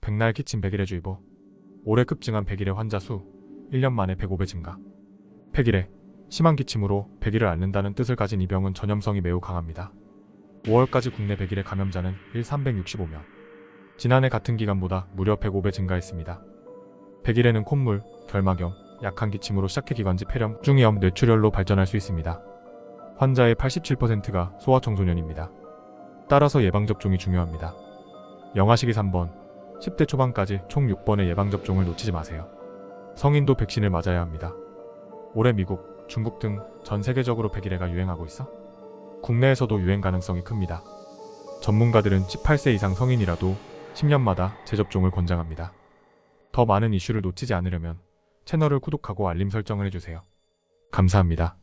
백날 기침 100일의 주의보. 올해 급증한 100일의 환자 수 1년 만에 105배 증가. 100일에 심한 기침으로 100일을 앓는다는 뜻을 가진 이 병은 전염성이 매우 강합니다. 5월까지 국내 100일의 감염자는 1,365명. 지난해 같은 기간보다 무려 105배 증가했습니다. 100일에는 콧물, 결막염, 약한 기침으로 시작해 기관지 폐렴, 중이염, 뇌출혈로 발전할 수 있습니다. 환자의 87%가 소아청소년입니다. 따라서 예방접종이 중요합니다. 영아시기 3번, 10대 초반까지 총 6번의 예방접종을 놓치지 마세요. 성인도 백신을 맞아야 합니다. 올해 미국, 중국 등 전 세계적으로 100일애가 유행하고 있어 국내에서도 유행 가능성이 큽니다. 전문가들은 18세 이상 성인이라도 10년마다 재접종을 권장합니다. 더 많은 이슈를 놓치지 않으려면 채널을 구독하고 알림 설정을 해주세요. 감사합니다.